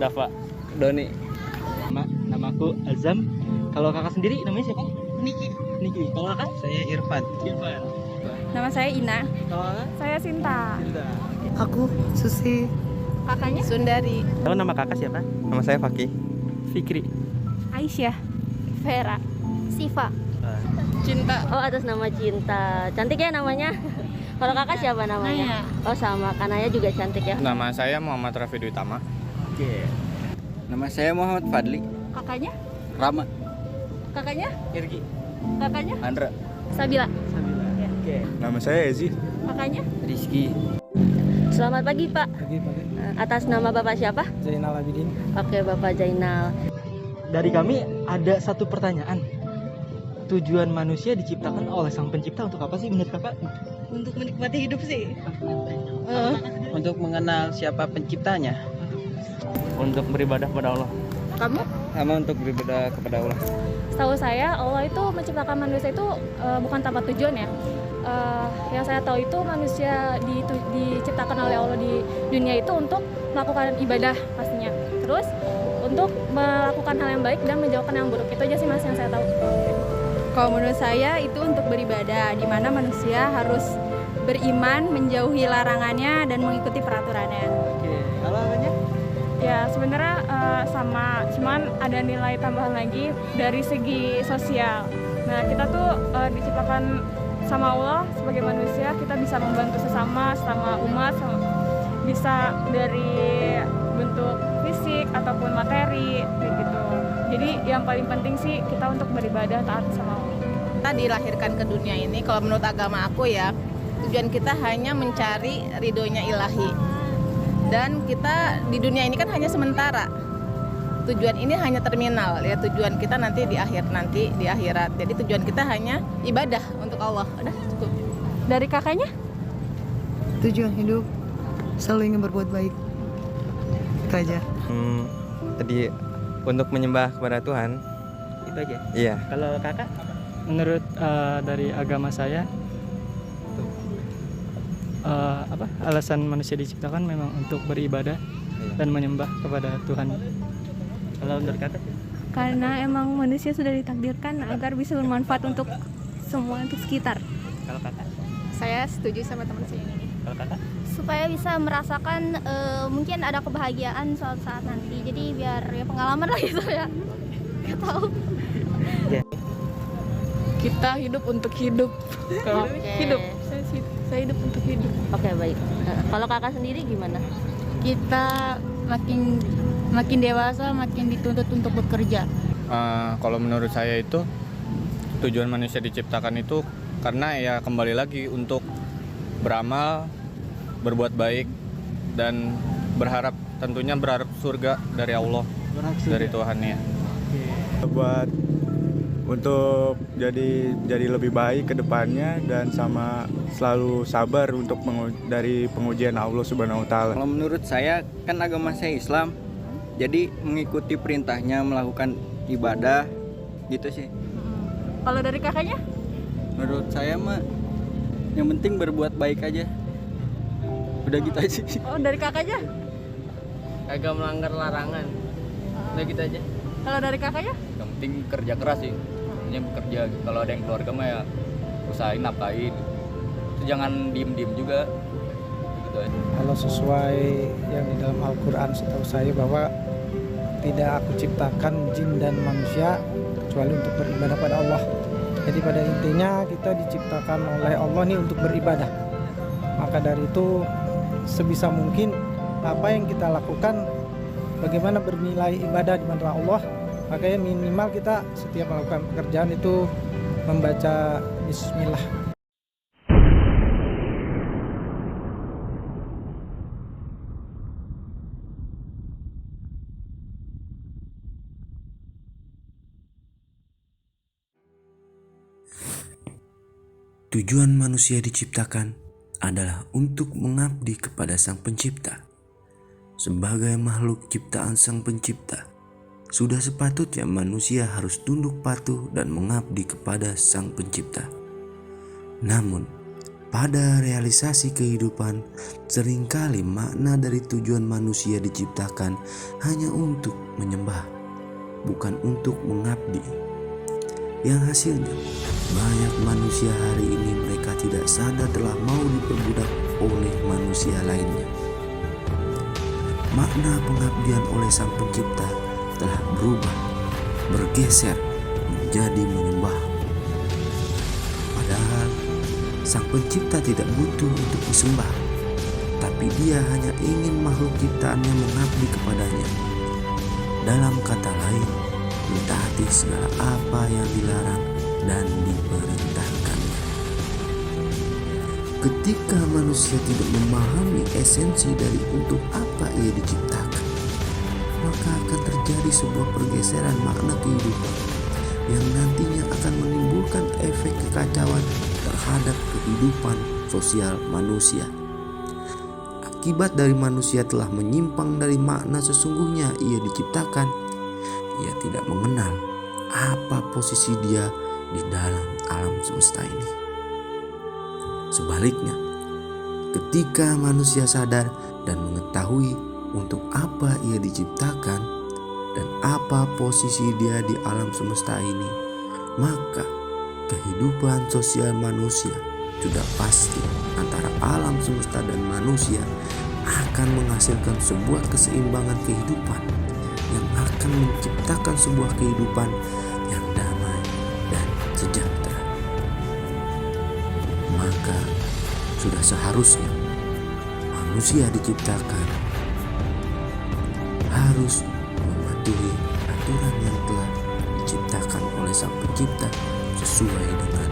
Dava. Doni. Namaku Azam. Kalau kakak sendiri namanya siapa? Niki. Niki. Kalau kakak? Saya Irfan. Irfan. Nama saya Ina. Kalau kakak? Saya Sinta. Sinta. Aku Susi. Kakaknya? Sundari. Tahu nama kakak siapa? Nama saya Fakih. Fikri. Aisyah. Vera. Siva. Cinta. Oh, atas nama Cinta. Cantik ya namanya. Kalau kakak siapa namanya? Oh, sama. Kanaya juga cantik ya. Nama saya Muhammad Rafi Utama. Oke. Nama saya Muhammad Fadli. Kakaknya? Rama. Kakaknya? Irgi. Kakaknya? Andra. Sabila. Sabila. Oke. Nama saya Ezi. Kakaknya? Rizky. Selamat pagi, Pak. Pagi. Atas nama Bapak siapa? Zainal Abidin. Oke, Bapak Zainal. Dari kami ada satu pertanyaan. Tujuan manusia diciptakan oleh Sang Pencipta untuk apa sih menurut kakak? Untuk menikmati hidup sih. Untuk mengenal siapa penciptanya. Untuk beribadah kepada Allah. Kamu? Sama untuk beribadah kepada Allah. Setahu saya Allah itu menciptakan manusia itu bukan tanpa tujuan ya. Yang saya tahu itu manusia diciptakan oleh Allah di dunia itu untuk melakukan ibadah pastinya. Terus untuk melakukan hal yang baik dan menjauhkan yang buruk. Itu aja sih mas yang saya tahu. Kalau menurut saya itu untuk beribadah, di mana manusia harus beriman, menjauhi larangannya dan mengikuti peraturannya. Oke. Kalau apanya? Ya sebenarnya sama, cuman ada nilai tambahan lagi dari segi sosial. Nah kita tuh diciptakan sama Allah sebagai manusia, kita bisa membantu sesama umat, bisa dari bentuk fisik ataupun materi kayak gitu. Jadi yang paling penting sih kita untuk beribadah taat sama Allah. Kita dilahirkan ke dunia ini, kalau menurut agama aku ya, tujuan kita hanya mencari ridhonya ilahi. Dan kita di dunia ini kan hanya sementara. Tujuan ini hanya terminal ya, tujuan kita nanti di akhirat. Jadi tujuan kita hanya ibadah untuk Allah. Udah cukup. Dari kakaknya? Tujuan hidup selalu ingin berbuat baik. Itu aja. Tadi untuk menyembah kepada Tuhan. Itu aja. Iya. Kalau kakak? Menurut dari agama saya, alasan manusia diciptakan memang untuk beribadah dan menyembah kepada Tuhan. Kalau menurut kakak? Karena emang manusia sudah ditakdirkan agar bisa bermanfaat untuk semua, untuk sekitar. Kalau kakak? Saya setuju sama teman saya ini. Kalau kakak? Supaya bisa merasakan mungkin ada kebahagiaan suatu saat nanti, jadi biar ya pengalaman lah gitu ya. Gak tahu. Kita hidup untuk hidup. Oke. Hidup. Saya hidup untuk hidup. Oke, baik. Kalau kakak sendiri gimana? Kita makin dewasa, makin dituntut untuk bekerja. Kalau menurut saya itu tujuan manusia diciptakan itu karena ya kembali lagi untuk beramal, berbuat baik dan tentunya berharap surga dari Allah, dari Tuhan ya. Buat untuk jadi lebih baik ke depannya dan sama selalu sabar untuk dari pengujian Allah Subhanahu wa taala. Kalau menurut saya kan agama saya Islam. Jadi mengikuti perintahnya, melakukan ibadah gitu sih. Kalau dari kakaknya? Menurut saya mah yang penting berbuat baik aja. Udah gitu aja sih. Oh dari kakaknya? Kagak melanggar larangan. Udah gitu aja. Kalau dari kakaknya? Yang penting kerja keras sih. Ini bekerja. Kalau ada yang keluarga mah ya usahain nafkahin. Itu jangan diem-diem juga. Gitu aja. Kalau sesuai yang di dalam Al-Quran, setahu saya bahwa tidak aku ciptakan jin dan manusia kecuali untuk beribadah pada Allah. Jadi pada intinya kita diciptakan oleh Allah nih untuk beribadah. Maka dari itu sebisa mungkin apa yang kita lakukan, bagaimana bernilai ibadah di mata Allah, makanya minimal kita setiap melakukan pekerjaan itu membaca Bismillah. Tujuan manusia diciptakan adalah untuk mengabdi kepada Sang Pencipta. Sebagai makhluk ciptaan Sang Pencipta, sudah sepatutnya manusia harus tunduk patuh dan mengabdi kepada Sang Pencipta. Namun, Pada realisasi kehidupan, seringkali makna dari tujuan manusia diciptakan hanya untuk menyembah, bukan untuk mengabdi. Yang hasilnya, banyak manusia hari ini mereka tidak sadar telah mau diperbudak oleh manusia lainnya. Makna pengabdian oleh Sang Pencipta telah berubah, bergeser menjadi menyembah. Padahal Sang Pencipta tidak butuh untuk disembah, tapi Dia hanya ingin makhluk ciptaannya mengabdi kepadanya. Dalam kata lain, mentaati segala apa yang dilarang dan diperintahkannya. Ketika manusia tidak memahami esensi dari untuk apa ia diciptakan, maka akan terjadi sebuah pergeseran makna kehidupan yang nantinya akan menimbulkan efek kekacauan terhadap kehidupan sosial manusia. Akibat dari manusia telah menyimpang dari makna sesungguhnya ia diciptakan, ia tidak mengenal apa posisi dia di dalam alam semesta ini. Sebaliknya, ketika manusia sadar dan mengetahui untuk apa ia diciptakan dan apa posisi dia di alam semesta ini, maka kehidupan sosial manusia sudah pasti antara alam semesta dan manusia akan menghasilkan sebuah keseimbangan kehidupan yang akan menciptakan sebuah kehidupan yang damai dan sejahtera. Maka sudah seharusnya manusia diciptakan harus mematuhi aturan yang telah diciptakan oleh Sang Pencipta sesuai dengan